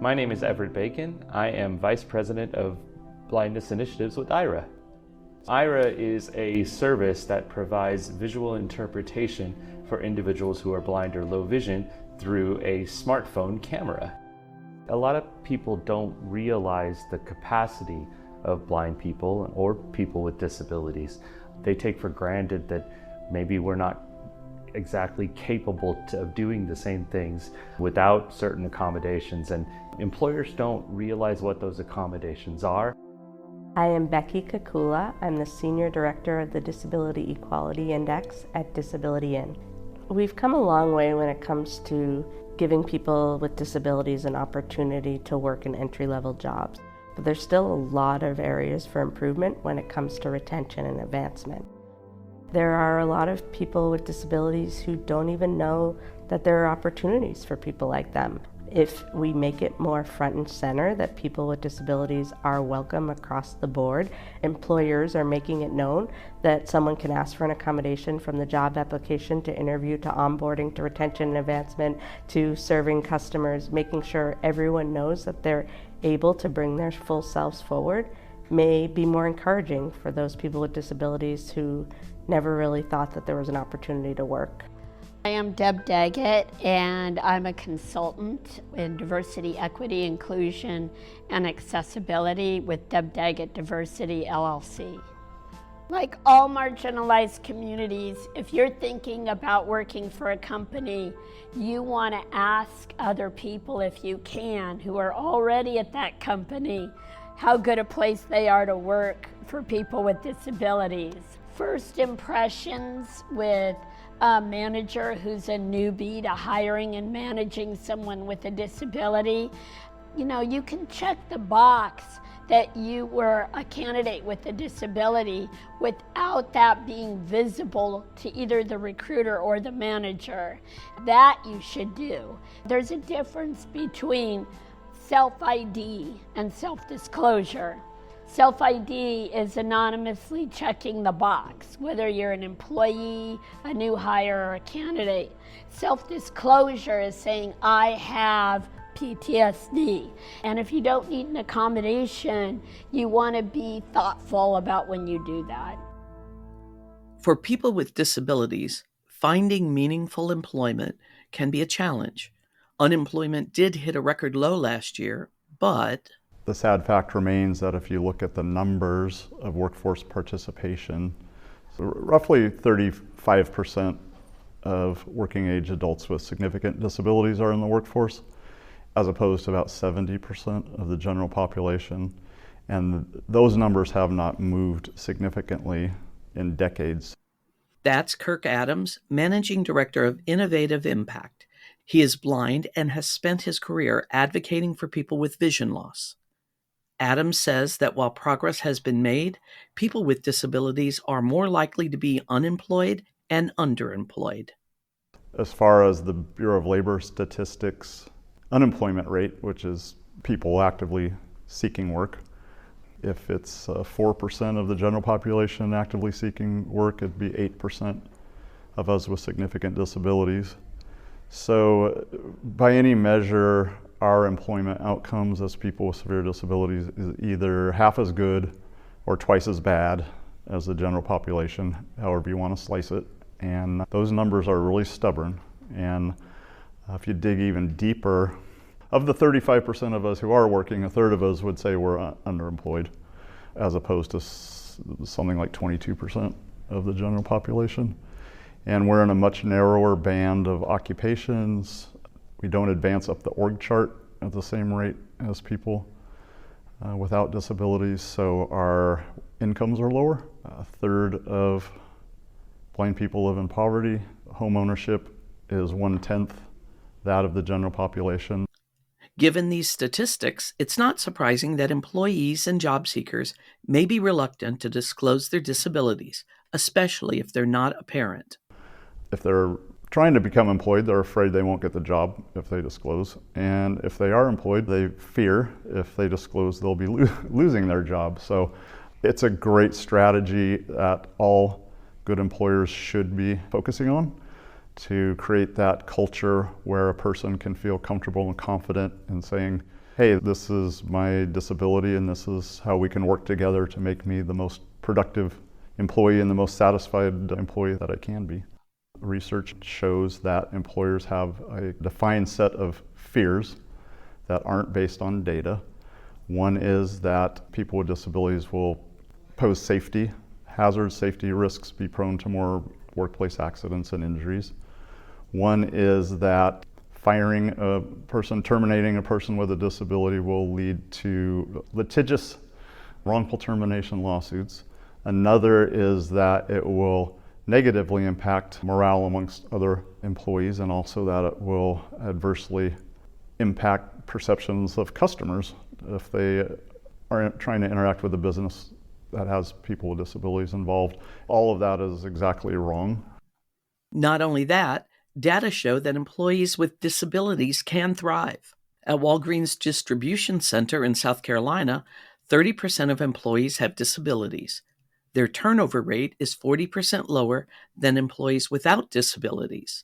My name is Everett Bacon. I am Vice President of Blindness Initiatives with IRA. IRA is a service that provides visual interpretation for individuals who are blind or low vision through a smartphone camera. A lot of people don't realize the capacity of blind people or people with disabilities. They take for granted that maybe we're not exactly capable of doing the same things without certain accommodations, and employers don't realize what those accommodations are. I am Becky Kakula. I'm the Senior Director of the Disability Equality Index at Disability In. We've come a long way when it comes to giving people with disabilities an opportunity to work in entry-level jobs, but there's still a lot of areas for improvement when it comes to retention and advancement. There are a lot of people with disabilities who don't even know that there are opportunities for people like them. If we make it more front and center that people with disabilities are welcome across the board, employers are making it known that someone can ask for an accommodation from the job application to interview to onboarding to retention and advancement to serving customers, making sure everyone knows that they're able to bring their full selves forward may be more encouraging for those people with disabilities who never really thought that there was an opportunity to work. I am Deb Daggett, and I'm a consultant in diversity, equity, inclusion, and accessibility with Deb Daggett Diversity LLC. Like all marginalized communities, if you're thinking about working for a company, you want to ask other people, if you can, who are already at that company, how good a place they are to work for people with disabilities. First impressions with a manager who's a newbie to hiring and managing someone with a disability, you can check the box that you were a candidate with a disability without that being visible to either the recruiter or the manager. That you should do. There's a difference between self-ID and self-disclosure. Self-ID is anonymously checking the box, whether you're an employee, a new hire, or a candidate. Self-disclosure is saying, I have PTSD. And if you don't need an accommodation, you want to be thoughtful about when you do that. For people with disabilities, finding meaningful employment can be a challenge. Unemployment did hit a record low last year, but the sad fact remains that if you look at the numbers of workforce participation, so roughly 35% of working age adults with significant disabilities are in the workforce, as opposed to about 70% of the general population. And those numbers have not moved significantly in decades. That's Kirk Adams, Managing Director of Innovative Impact. He is blind and has spent his career advocating for people with vision loss. Adams says that while progress has been made, people with disabilities are more likely to be unemployed and underemployed. As far as the Bureau of Labor statistics, unemployment rate, which is people actively seeking work, if it's 4% of the general population actively seeking work, it'd be 8% of us with significant disabilities. So by any measure, our employment outcomes as people with severe disabilities is either half as good or twice as bad as the general population, however you want to slice it. And those numbers are really stubborn. And if you dig even deeper, of the 35% of us who are working, a third of us would say we're underemployed, as opposed to something like 22% of the general population. And we're in a much narrower band of occupations. We don't advance up the org chart at the same rate as people without disabilities, so our incomes are lower. A third of blind people live in poverty. Home ownership is 1/10 that of the general population. Given these statistics, it's not surprising that employees and job seekers may be reluctant to disclose their disabilities, especially if they're not apparent. If they're trying to become employed, they're afraid they won't get the job if they disclose. And if they are employed, they fear if they disclose they'll be losing their job. So it's a great strategy that all good employers should be focusing on, to create that culture where a person can feel comfortable and confident in saying, hey, this is my disability and this is how we can work together to make me the most productive employee and the most satisfied employee that I can be. Research shows that employers have a defined set of fears that aren't based on data. One is that people with disabilities will pose safety hazards, safety risks, be prone to more workplace accidents and injuries. One is that firing a person, terminating a person with a disability will lead to litigious wrongful termination lawsuits. Another is that it will negatively impact morale amongst other employees, and also that it will adversely impact perceptions of customers if they are trying to interact with a business that has people with disabilities involved. All of that is exactly wrong. Not only that, data show that employees with disabilities can thrive. At Walgreens Distribution Center in South Carolina, 30% of employees have disabilities. Their turnover rate is 40% lower than employees without disabilities.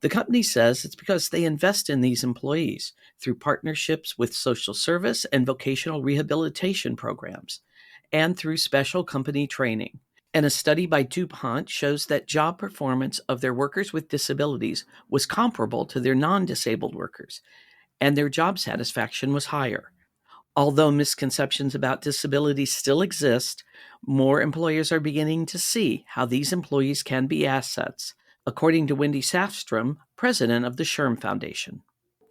The company says it's because they invest in these employees through partnerships with social service and vocational rehabilitation programs, and through special company training. And a study by DuPont shows that job performance of their workers with disabilities was comparable to their non-disabled workers, and their job satisfaction was higher. Although misconceptions about disability still exist, more employers are beginning to see how these employees can be assets, according to Wendy Safstrom, president of the SHRM Foundation.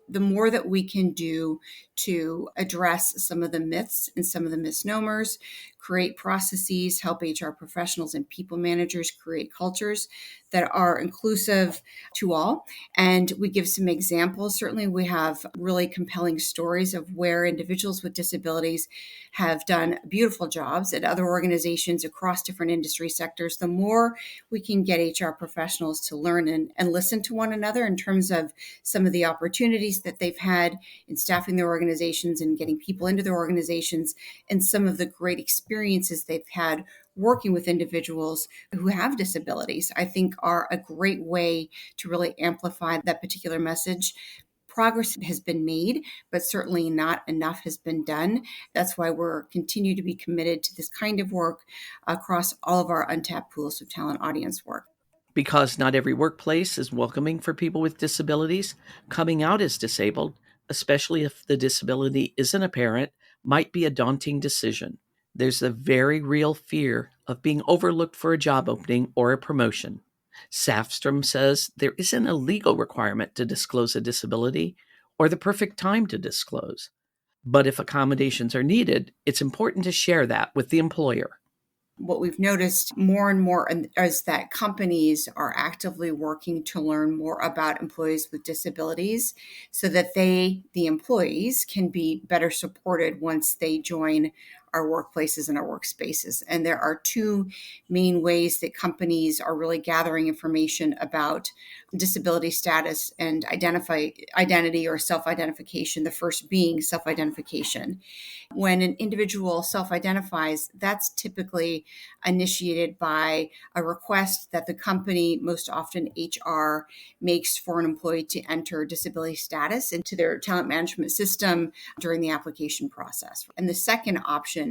The more that we can do to address some of the myths and some of the misnomers, create processes, help HR professionals and people managers create cultures that are inclusive to all. And we give some examples. Certainly, we have really compelling stories of where individuals with disabilities have done beautiful jobs at other organizations across different industry sectors. The more we can get HR professionals to learn and listen to one another in terms of some of the opportunities that they've had in staffing their organizations and getting people into their organizations, and some of the great experiences they've had working with individuals who have disabilities, I think are a great way to really amplify that particular message. Progress has been made, but certainly not enough has been done. That's why we're continue to be committed to this kind of work across all of our untapped pools of talent audience work. Because not every workplace is welcoming for people with disabilities, coming out as disabled, especially if the disability isn't apparent, might be a daunting decision. There's a very real fear of being overlooked for a job opening or a promotion. Safstrom says there isn't a legal requirement to disclose a disability or the perfect time to disclose. But if accommodations are needed, it's important to share that with the employer. What we've noticed more and more is that companies are actively working to learn more about employees with disabilities so that the employees, can be better supported once they join our workplaces and our workspaces. And there are two main ways that companies are really gathering information about disability status and identity or self-identification, the first being self-identification. When an individual self-identifies, that's typically initiated by a request that the company, most often HR, makes for an employee to enter disability status into their talent management system during the application process. And the second option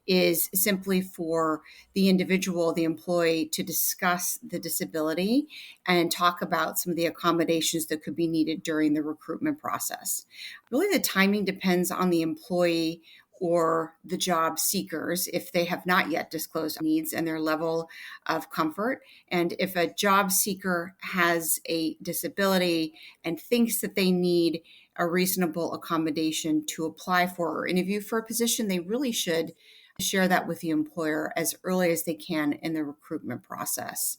is simply for the individual, the employee, to discuss the disability and talk about some of the accommodations that could be needed during the recruitment process. Really, the timing depends on the employee or the job seekers if they have not yet disclosed needs and their level of comfort. And if a job seeker has a disability and thinks that they need a reasonable accommodation to apply for or interview for a position, they really should share that with the employer as early as they can in the recruitment process.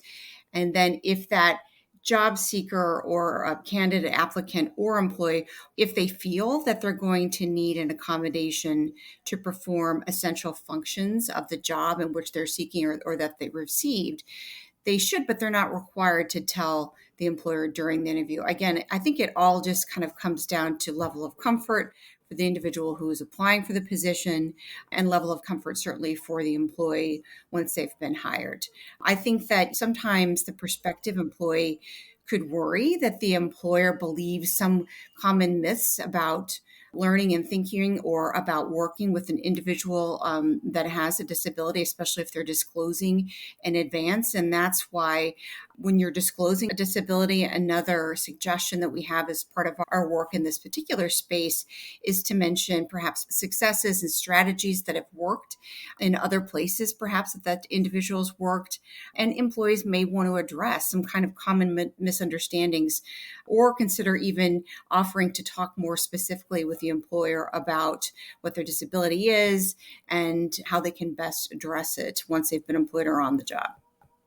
And then if that job seeker or a candidate applicant or employee, if they feel that they're going to need an accommodation to perform essential functions of the job in which they're seeking or that they received, they should, but they're not required to tell the employer during the interview. Again, I think it all just kind of comes down to level of comfort for the individual who is applying for the position and level of comfort certainly for the employee once they've been hired. I think that sometimes the prospective employee could worry that the employer believes some common myths about learning and thinking or about working with an individual that has a disability, especially if they're disclosing in advance. And that's why when you're disclosing a disability, another suggestion that we have as part of our work in this particular space is to mention perhaps successes and strategies that have worked in other places, perhaps that individuals worked, and employees may want to address some kind of common misunderstandings, or consider even offering to talk more specifically with the employer about what their disability is and how they can best address it once they've been employed or on the job.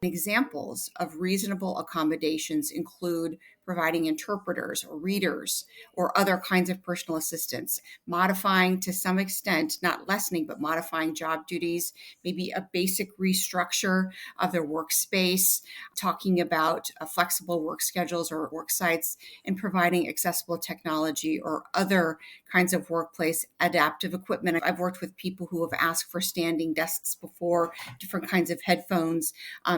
Examples of reasonable accommodations include providing interpreters or readers or other kinds of personal assistance, modifying to some extent, not lessening, but modifying job duties, maybe a basic restructure of their workspace, talking about flexible work schedules or work sites, and providing accessible technology or other kinds of workplace adaptive equipment. I've worked with people who have asked for standing desks before, different kinds of headphones,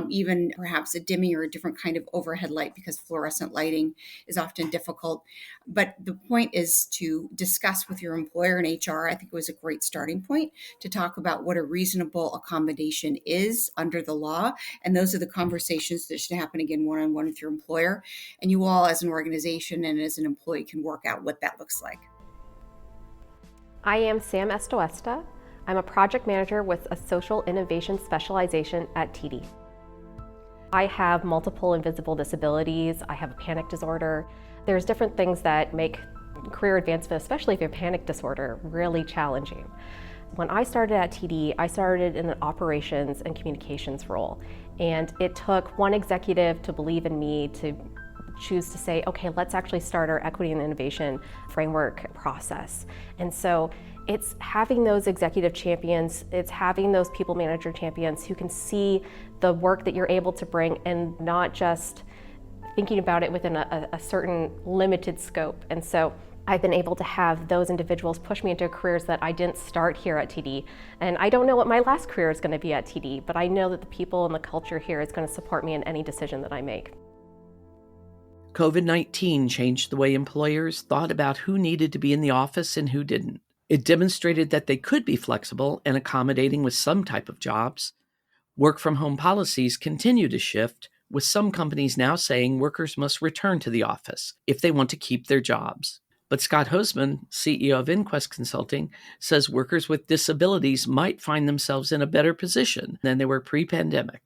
even perhaps a dimming or a different kind of overhead light because fluorescent lighting is often difficult. But the point is to discuss with your employer and HR. I think it was a great starting point to talk about what a reasonable accommodation is under the law. And those are the conversations that should happen again one-on-one with your employer. And you all as an organization and as an employee can work out what that looks like. I am Sam Estoesta. I'm a project manager with a social innovation specialization at TD. I have multiple invisible disabilities. I have a panic disorder. There's different things that make career advancement, especially if you have panic disorder, really challenging. When I started at TD, I started in an operations and communications role. And it took one executive to believe in me to choose to say, okay, let's actually start our equity and innovation framework process. And so it's having those executive champions, it's having those people manager champions who can see the work that you're able to bring and not just thinking about it within a certain limited scope. And so I've been able to have those individuals push me into careers that I didn't start here at TD. And I don't know what my last career is going to be at TD, but I know that the people and the culture here is going to support me in any decision that I make. COVID-19 changed the way employers thought about who needed to be in the office and who didn't. It demonstrated that they could be flexible and accommodating with some type of jobs. Work-from-home policies continue to shift, with some companies now saying workers must return to the office if they want to keep their jobs. But Scott Hoseman, CEO of Inquest Consulting, says workers with disabilities might find themselves in a better position than they were pre-pandemic.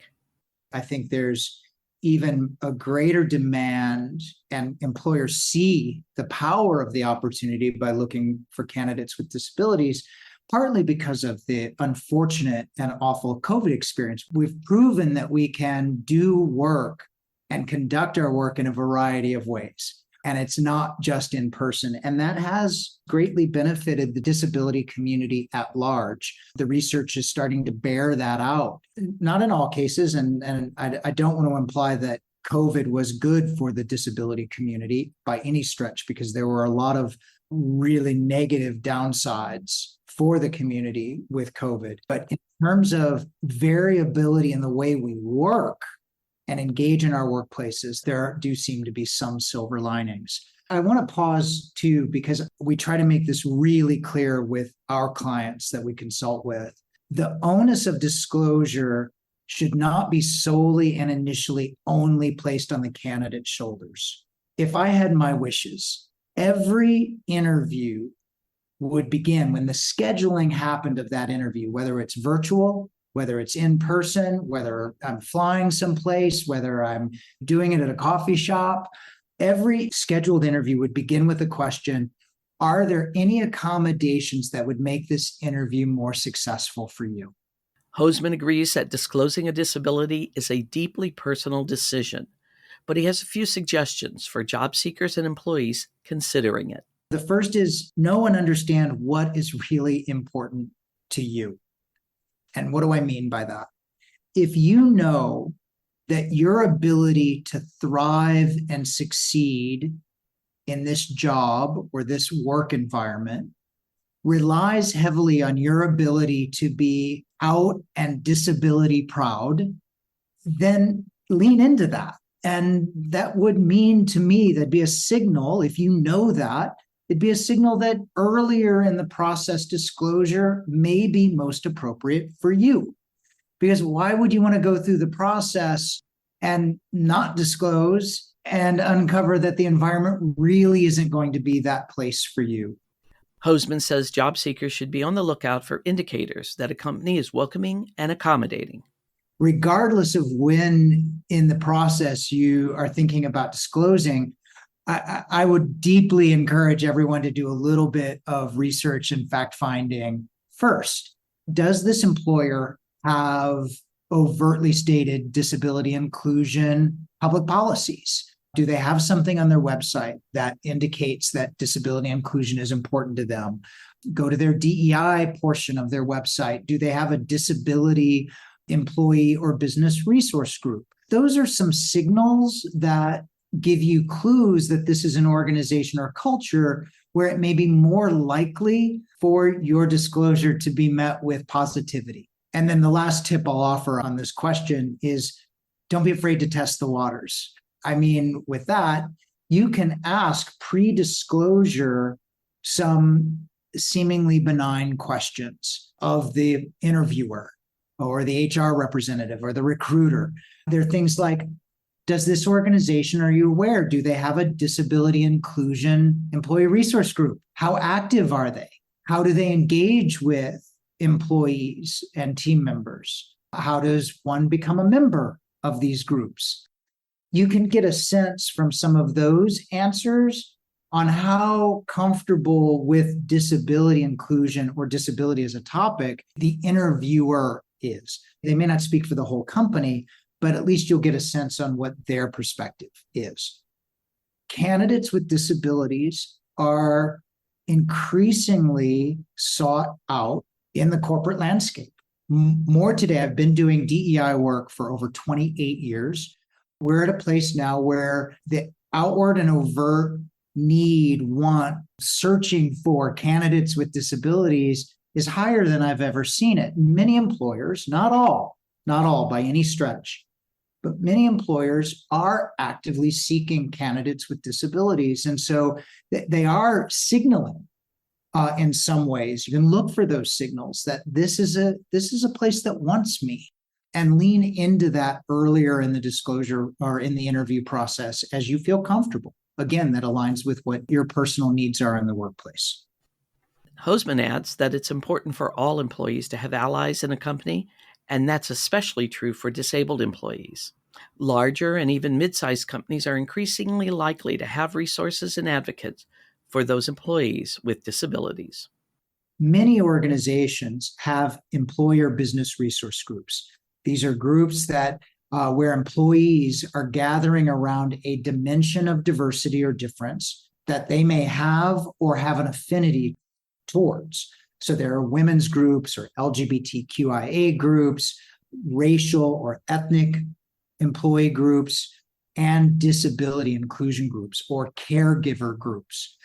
I think there's even a greater demand, and employers see the power of the opportunity by looking for candidates with disabilities, partly because of the unfortunate and awful COVID experience. We've proven that we can do work and conduct our work in a variety of ways. And it's not just in person. And that has greatly benefited the disability community at large. The research is starting to bear that out. Not in all cases, and I don't want to imply that COVID was good for the disability community by any stretch, because there were a lot of really negative downsides for the community with COVID. But in terms of variability in the way we work and engage in our workplaces, there do seem to be some silver linings. I want to pause too, because we try to make this really clear with our clients that we consult with. The onus of disclosure should not be solely and initially only placed on the candidate's shoulders. If I had my wishes, every interview would begin when the scheduling happened of that interview, whether it's virtual, whether it's in person, whether I'm flying someplace, whether I'm doing it at a coffee shop. Every scheduled interview would begin with the question, are there any accommodations that would make this interview more successful for you? Hoseman agrees that disclosing a disability is a deeply personal decision, but he has a few suggestions for job seekers and employees considering it. The first is know and understand what is really important to you. And what do I mean by that? If you know that your ability to thrive and succeed in this job or this work environment relies heavily on your ability to be out and disability proud, then lean into that. And that would mean to me, that'd be a signal, if you know that, It'd be a signal that earlier in the process disclosure may be most appropriate for you. Because why would you want to go through the process and not disclose and uncover that the environment really isn't going to be that place for you? Hoseman says job seekers should be on the lookout for indicators that a company is welcoming and accommodating. Regardless of when in the process you are thinking about disclosing, I would deeply encourage everyone to do a little bit of research and fact finding first. Does this employer have overtly stated disability inclusion public policies? Do they have something on their website that indicates that disability inclusion is important to them? Go to their DEI portion of their website. Do they have a disability employee or business resource group? Those are some signals that give you clues that this is an organization or culture where it may be more likely for your disclosure to be met with positivity. And then the last tip I'll offer on this question is don't be afraid to test the waters. I mean, with that, you can ask pre-disclosure some seemingly benign questions of the interviewer or the HR representative or the recruiter. There are things like, does this organization, are you aware, do they have a disability inclusion employee resource group? How active are they? How do they engage with employees and team members? How does one become a member of these groups? You can get a sense from some of those answers on how comfortable with disability inclusion or disability as a topic the interviewer is. They may not speak for the whole company, but at least you'll get a sense on what their perspective is. Candidates with disabilities are increasingly sought out in the corporate landscape. More today, I've been doing DEI work for over 28 years. We're at a place now where the outward and overt need, want, searching for candidates with disabilities is higher than I've ever seen it. Many employers, not all by any stretch, but many employers are actively seeking candidates with disabilities. And so they are signaling in some ways. You can look for those signals that this is a place that wants me, and lean into that earlier in the disclosure or in the interview process as you feel comfortable. Again, that aligns with what your personal needs are in the workplace. Hoseman adds that it's important for all employees to have allies in a company, and that's especially true for disabled employees. Larger and even mid-sized companies are increasingly likely to have resources and advocates for those employees with disabilities. Many organizations have employer business resource groups. These are groups that where employees are gathering around a dimension of diversity or difference that they may have or have an affinity towards. So there are women's groups or LGBTQIA groups, racial or ethnic employee groups, and disability inclusion groups or caregiver groups.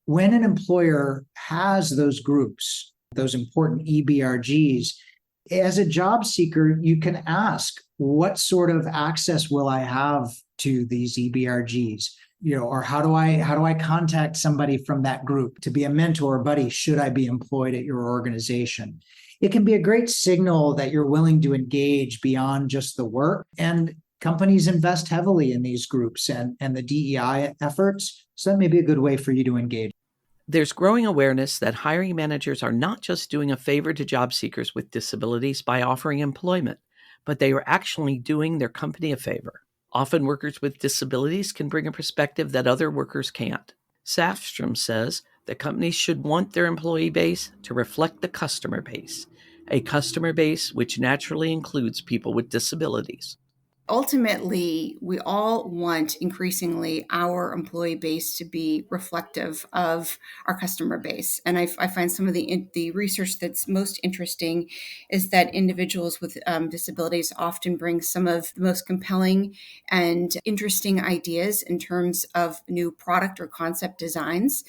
When an employer has those groups, those important EBRGs, as a job seeker, you can ask, what sort of access will I have to these EBRGs? Or how do I contact somebody from that group to be a mentor or buddy should I be employed at your organization? It can be a great signal that you're willing to engage beyond just the work. And companies invest heavily in these groups and the DEI efforts. So that may be a good way for you to engage. There's growing awareness that hiring managers are not just doing a favor to job seekers with disabilities by offering employment, but they are actually doing their company a favor. Often workers with disabilities can bring a perspective that other workers can't. Safstrom says that companies should want their employee base to reflect the customer base, a customer base which naturally includes people with disabilities. Ultimately, we all want increasingly our employee base to be reflective of our customer base. And I find some of the research that's most interesting is that individuals with disabilities often bring some of the most compelling and interesting ideas in terms of new product or concept designs.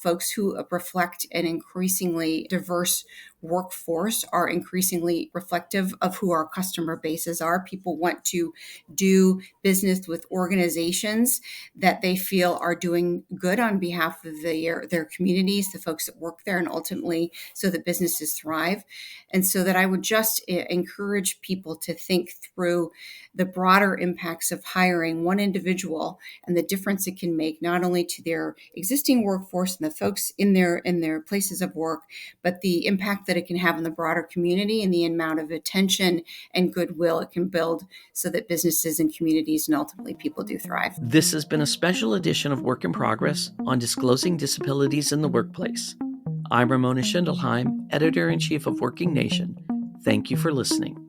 folks who reflect an increasingly diverse workforce are increasingly reflective of who our customer bases are. People want to do business with organizations that they feel are doing good on behalf of their communities, the folks that work there, and ultimately so that businesses thrive. And so that I would just encourage people to think through the broader impacts of hiring one individual and the difference it can make not only to their existing workforce and the folks in their places of work, but the impact that it can have on the broader community and the amount of attention and goodwill it can build so that businesses and communities and ultimately people do thrive. This has been a special edition of Work in Progress on disclosing disabilities in the workplace. I'm Ramona Schindelheim, Editor-in-Chief of Working Nation. Thank you for listening.